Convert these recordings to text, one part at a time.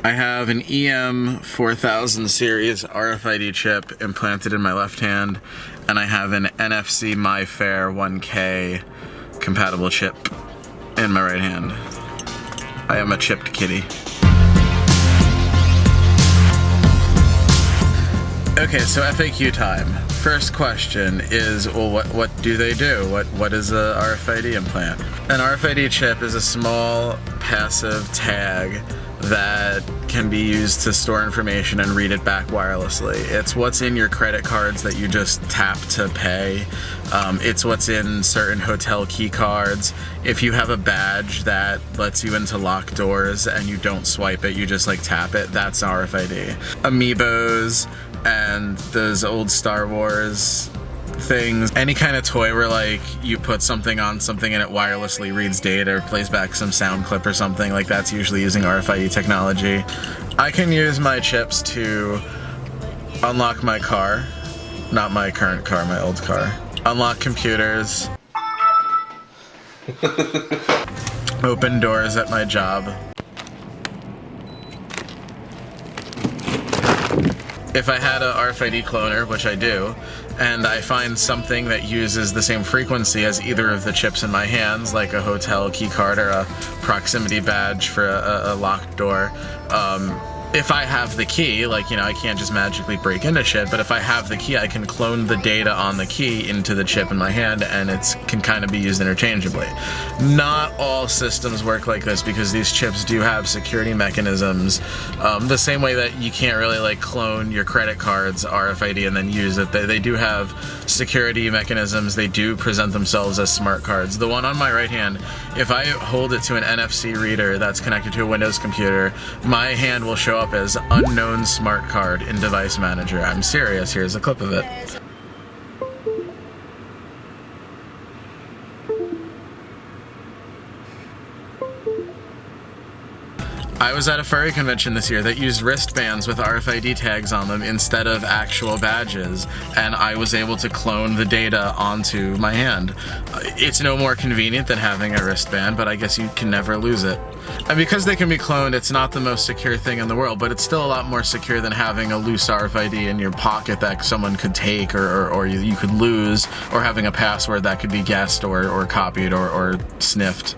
I have an EM4000 series RFID chip implanted in my left hand, and I have an NFC MyFair 1K compatible chip in my right hand. I am a chipped kitty. Okay, so FAQ time. First question is, well, what do they do? What is a RFID implant? An RFID chip is a small passive tag that can be used to store information and read it back wirelessly. It's what's in your credit cards that you just tap to pay. It's what's in certain hotel key cards. If you have a badge that lets you into locked doors and you don't swipe it, you just like tap it, that's RFID. Amiibos and those old Star Wars things, any kind of toy where like you put something on something and it wirelessly reads data or plays back some sound clip or something, like that's usually using RFID technology. I can use my chips to unlock my car, not my current car, my old car, unlock computers, open doors at my job. If I had a RFID cloner, which I do, and I find something that uses the same frequency as either of the chips in my hands, like a hotel key card or a proximity badge for a locked door, if I have the key, like, you know, I can't just magically break into shit, but if I have the key, I can clone the data on the key into the chip in my hand, and it can kind of be used interchangeably. Not all systems work like this because these chips do have security mechanisms, the same way that you can't really like clone your credit card's RFID and then use it. They do have security mechanisms. They do present themselves as smart cards. The one on my right hand, if I hold it to an NFC reader that's connected to a Windows computer, my hand will show up as unknown smart card in device manager. I'm serious, here's a clip of it. I was at a furry convention this year that used wristbands with RFID tags on them instead of actual badges, and I was able to clone the data onto my hand. It's no more convenient than having a wristband, but I guess you can never lose it. And because they can be cloned, it's not the most secure thing in the world, but it's still a lot more secure than having a loose RFID in your pocket that someone could take or you could lose, or having a password that could be guessed or copied or sniffed.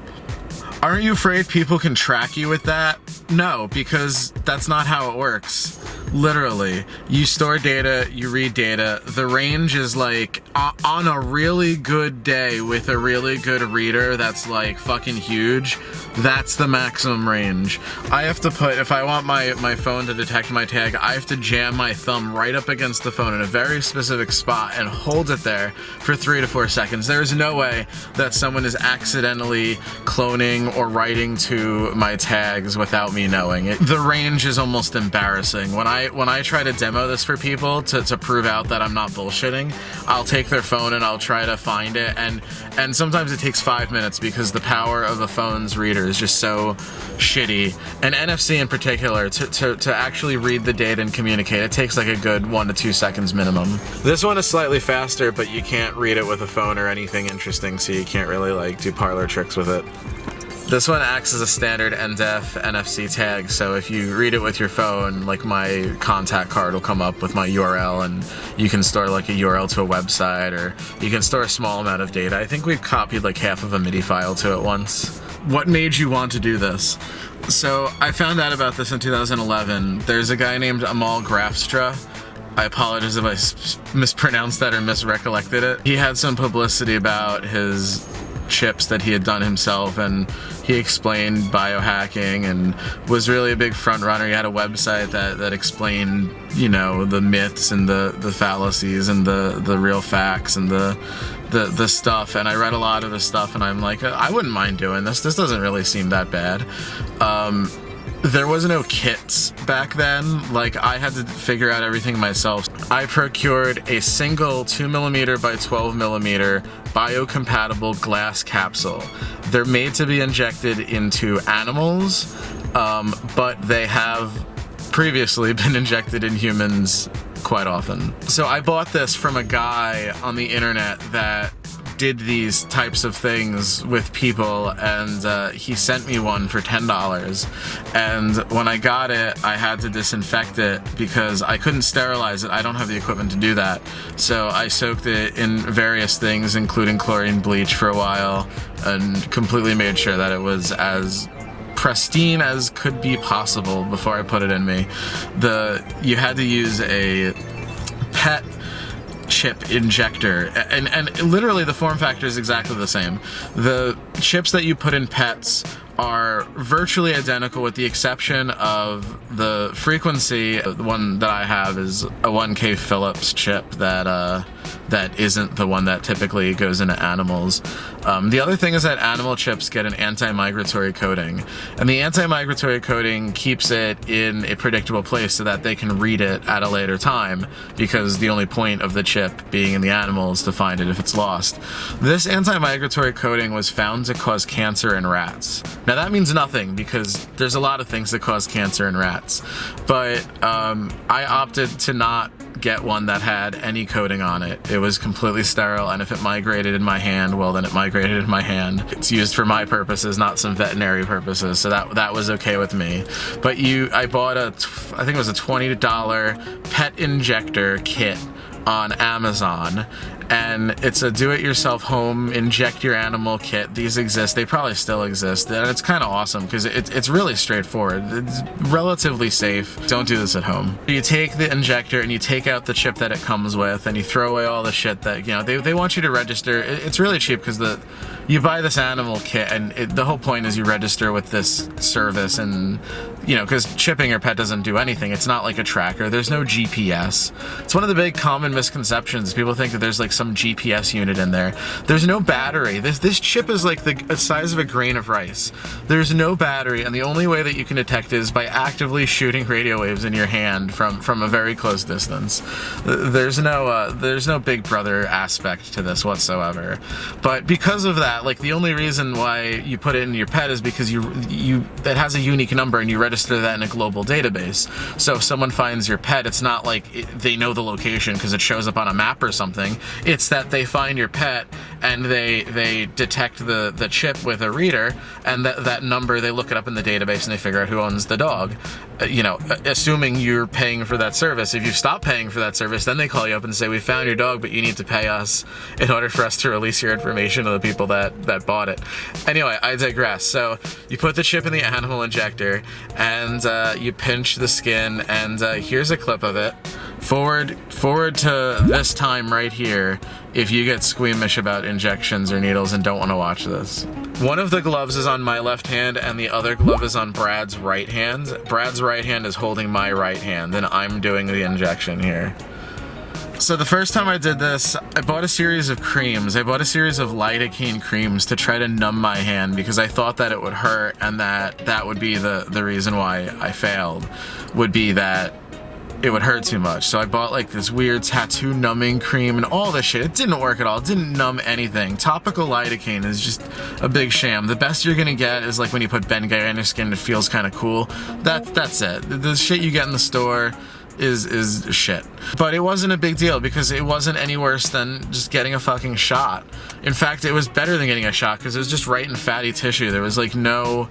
Aren't you afraid people can track you with that? No, because that's not how it works. Literally, you store data, you read data. The range is like, on a really good day with a really good reader that's like fucking huge, that's the maximum range. I have to put, if I want my phone to detect my tag, I have to jam my thumb right up against the phone in a very specific spot and hold it there for 3 to 4 seconds. There is no way that someone is accidentally cloning or writing to my tags without me knowing it. The range is almost embarrassing. When I try to demo this for people to prove out that I'm not bullshitting, I'll take their phone and I'll try to find it, and sometimes it takes 5 minutes because the power of a phone's reader is just so shitty. And NFC in particular, to actually read the data and communicate, it takes like a good 1 to 2 seconds minimum. This one is slightly faster, but you can't read it with a phone or anything interesting, so you can't really like do parlor tricks with it. This one acts as a standard NDEF NFC tag, so if you read it with your phone, like my contact card will come up with my URL, and you can store like a URL to a website, or you can store a small amount of data. I think we've copied like half of a MIDI file to it once. What made you want to do this? So I found out about this in 2011. There's a guy named Amal Grafstra. I apologize if I mispronounced that or misrecollected it. He had some publicity about his chips that he had done himself, and he explained biohacking and was really a big front runner. He had a website that explained, you know, the myths and the fallacies and the real facts and the stuff, and I read a lot of his stuff, and I'm like, I wouldn't mind doing this. This doesn't really seem that bad. There was no kits back then. Like, I had to figure out everything myself. I procured a single 2mm by 12mm biocompatible glass capsule. They're made to be injected into animals, but they have previously been injected in humans quite often. So I bought this from a guy on the internet that did these types of things with people, and he sent me one for $10. And when I got it, I had to disinfect it because I couldn't sterilize it. I don't have the equipment to do that. So I soaked it in various things, including chlorine bleach for a while, and completely made sure that it was as pristine as could be possible before I put it in me. You had to use a pet chip injector, and literally the form factor is exactly the same. The chips that you put in pets are virtually identical with the exception of the frequency. The one that I have is a 1K Phillips chip that isn't the one that typically goes into animals. The other thing is that animal chips get an anti-migratory coating, and the anti-migratory coating keeps it in a predictable place so that they can read it at a later time, because the only point of the chip being in the animal is to find it if it's lost. This anti-migratory coating was found to cause cancer in rats. Now that means nothing because there's a lot of things that cause cancer in rats, but I opted to not get one that had any coating on it. It was completely sterile, and if it migrated in my hand, well, then it migrated in my hand. It's used for my purposes, not some veterinary purposes, so that was okay with me. But I bought I think it was a $20 pet injector kit on Amazon, and it's a do-it-yourself home inject your animal kit. These exist, they probably still exist, and it's kind of awesome because it's really straightforward. It's relatively safe. Don't do this at home. You take the injector and you take out the chip that it comes with, and you throw away all the shit that, you know, they want you to register. It's really cheap because you buy this animal kit, and the whole point is you register with this service, and you know, because chipping your pet doesn't do anything. It's not like a tracker. There's no GPS. It's one of the big common misconceptions. People think that there's like some GPS unit in there. There's no battery. This chip is like the size of a grain of rice. There's no battery, and the only way that you can detect it is by actively shooting radio waves in your hand from a very close distance. There's no Big Brother aspect to this whatsoever. But because of that, like, the only reason why you put it in your pet is because it has a unique number, and you register that in a global database. So if someone finds your pet, it's not like they know the location because it shows up on a map or something. It's that they find your pet and they detect the chip with a reader, and that number, they look it up in the database and they figure out who owns the dog. You know, assuming you're paying for that service. If you stop paying for that service, then they call you up and say, we found your dog, but you need to pay us in order for us to release your information to the people that bought it. Anyway, I digress. So you put the chip in the animal injector, and you pinch the skin, and here's a clip of it. Forward to this time right here if you get squeamish about injections or needles and don't want to watch this. One of the gloves is on my left hand, and the other glove is on Brad's right hand. Brad's right hand is holding my right hand, and I'm doing the injection here. So the first time I did this, I bought a series of creams. I bought a series of lidocaine creams to try to numb my hand because I thought that it would hurt, and that would be the reason why I failed, would be that it would hurt too much. So I bought like this weird tattoo numbing cream and all this shit. It didn't work at all. It didn't numb anything. Topical lidocaine is just a big sham. The best you're gonna get is like when you put Bengay on your skin, it feels kind of cool. That's it. The shit you get in the store is shit. But it wasn't a big deal because it wasn't any worse than just getting a fucking shot. In fact, it was better than getting a shot because it was just right in fatty tissue. There was like no...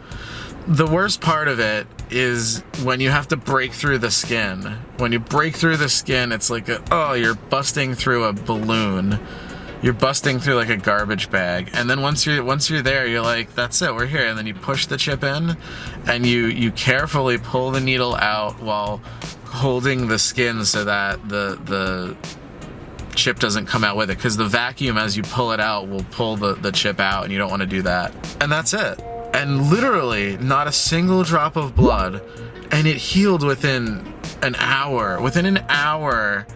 The worst part of it is when you have to break through the skin. When you break through the skin, it's like you're busting through a balloon. You're busting through like a garbage bag. And then once you're there, you're like, that's it, we're here. And then you push the chip in, and you carefully pull the needle out while holding the skin so that the chip doesn't come out with it, because the vacuum as you pull it out will pull the chip out, and you don't want to do that. And that's it. And literally not a single drop of blood, and it healed within an hour. Within an hour,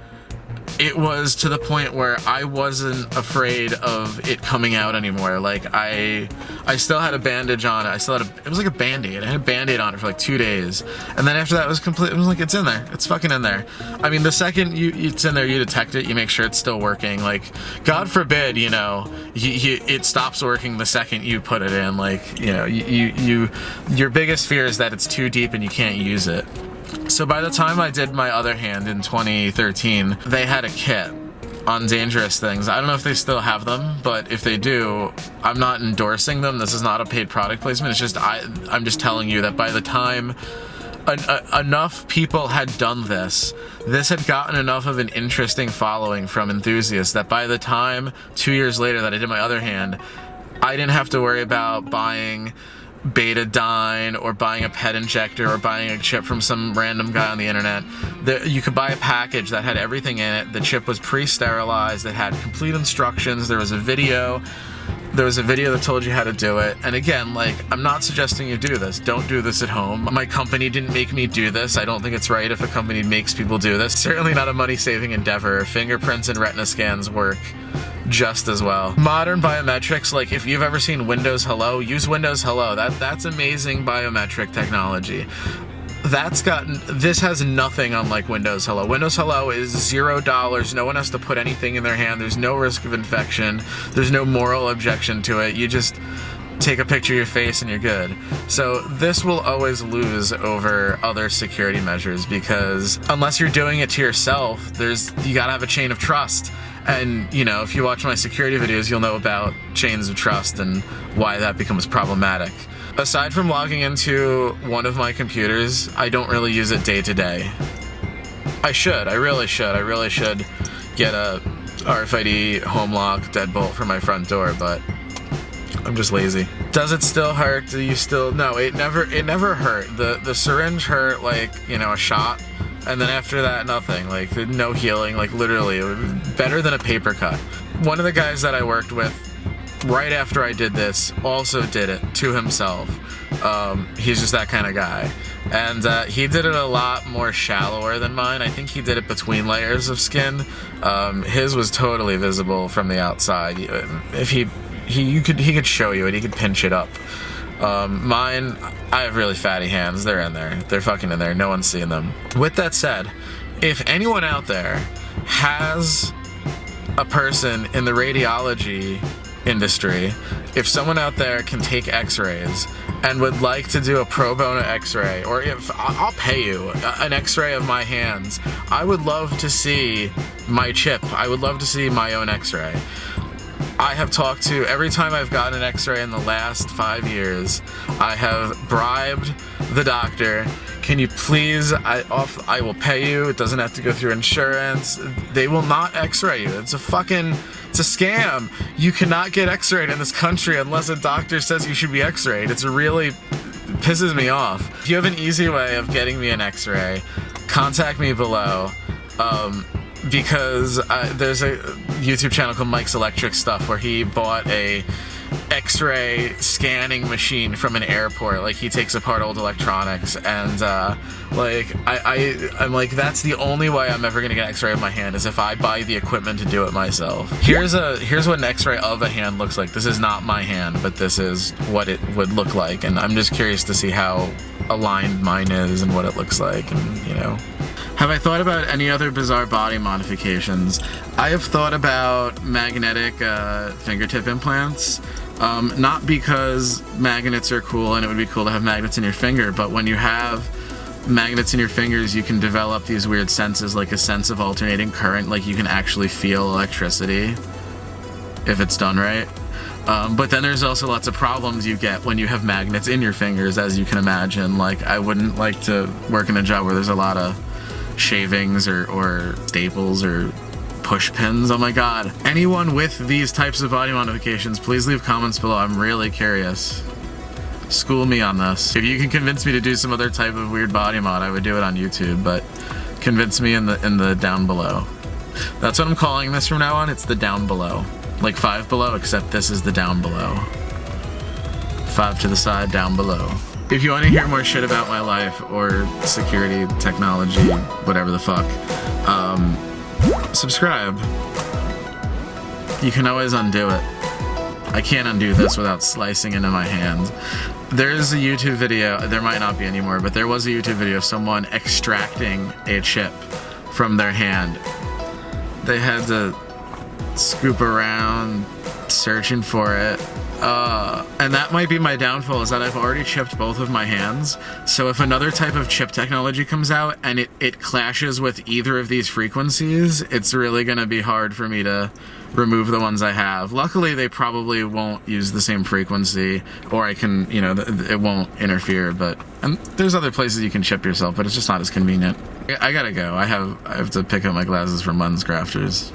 it was to the point where I wasn't afraid of it coming out anymore. Like I still had a bandage on it. It was like a Band-Aid. I had a Band-Aid on it for like 2 days. And then after that it was complete. It was like, it's in there. It's fucking in there. I mean, the second it's in there, you detect it, you make sure it's still working. Like, God forbid, you know, it stops working the second you put it in. Like, you know, your biggest fear is that it's too deep and you can't use it. So by the time I did my other hand in 2013, they had a kit on dangerous things. I don't know if they still have them, but if they do, I'm not endorsing them. This is not a paid product placement. It's just I'm just telling you that by the time enough people had done this had gotten enough of an interesting following from enthusiasts that by the time 2 years later that I did my other hand, I didn't have to worry about buying Betadine or buying a pet injector or buying a chip from some random guy on the internet. You could buy a package that had everything in it. The chip was pre-sterilized. It had complete instructions. There was a video that told you how to do it. And again, like, I'm not suggesting you do this. Don't do this at home. My company didn't make me do this. I don't think it's right if a company makes people do this. Certainly not a money-saving endeavor. Fingerprints and retina scans work just as well. Modern biometrics, like if you've ever seen Windows Hello, use Windows Hello. That's amazing biometric technology. This has nothing unlike Windows Hello. Windows Hello is $0. No one has to put anything in their hand. There's no risk of infection. There's no moral objection to it. You just take a picture of your face and you're good. So this will always lose over other security measures because unless you're doing it to yourself, you gotta have a chain of trust. And, you know, if you watch my security videos, you'll know about chains of trust and why that becomes problematic. Aside from logging into one of my computers, I don't really use it day to day. I really should get a RFID home lock deadbolt for my front door, but I'm just lazy. Does it still hurt? Do you still? No, it never hurt. The syringe hurt like, you know, a shot. And then after that, nothing, like no healing, like literally, it was better than a paper cut. One of the guys that I worked with, right after I did this, also did it to himself. He's just that kind of guy. And he did it a lot more shallower than mine. I think he did it between layers of skin. His was totally visible from the outside. If he could show you it, he could pinch it up. Mine, I have really fatty hands. They're in there. They're fucking in there. No one's seeing them. With that said, if anyone out there has a person in the radiology industry, if someone out there can take x-rays and would like to do a pro bono x-ray, or if I'll pay you an x-ray of my hands, I would love to see my chip. I would love to see my own x-ray. I have talked to, every time I've gotten an x-ray in the last 5 years, I have bribed the doctor. Can you please, I will pay you. It doesn't have to go through insurance. They will not x-ray you. It's a scam. You cannot get x-rayed in this country unless a doctor says you should be x-rayed. It really pisses me off. If you have an easy way of getting me an x-ray, contact me below. Because there's a YouTube channel called Mike's Electric Stuff where he bought a x-ray scanning machine from an airport. Like, he takes apart old electronics, and I'm like, that's the only way I'm ever gonna get an x-ray of my hand, is if I buy the equipment to do it myself. Here's what an x-ray of a hand looks like. This is not my hand, but this is what it would look like, and I'm just curious to see how aligned mine is and what it looks like, and you know. Have I thought about any other bizarre body modifications? I have thought about magnetic fingertip implants. Not because magnets are cool and it would be cool to have magnets in your finger, but when you have magnets in your fingers, you can develop these weird senses, like a sense of alternating current, like you can actually feel electricity if it's done right. But then there's also lots of problems you get when you have magnets in your fingers, as you can imagine. Like, I wouldn't like to work in a job where there's a lot of shavings or staples or push pins. Oh my god. Anyone with these types of body modifications, please leave comments below. I'm really curious. School me on this. If you can convince me to do some other type of weird body mod, I would do it on YouTube, but convince me in the down below. That's what I'm calling this from now on. It's the down below. Like Five Below, except this is the down below. Five to the side, down below. If you want to hear more shit about my life or security, technology, whatever the fuck, subscribe. You can always undo it. I can't undo this without slicing into my hand. There's a YouTube video, there might not be anymore, but there was a YouTube video of someone extracting a chip from their hand. They had to scoop around searching for it. And that might be my downfall, is that I've already chipped both of my hands. So if another type of chip technology comes out and it clashes with either of these frequencies, it's really going to be hard for me to remove the ones I have. Luckily, they probably won't use the same frequency, or I can, you know, it won't interfere. But there's other places you can chip yourself, but it's just not as convenient. I gotta go. I have to pick up my glasses from Lens Crafters.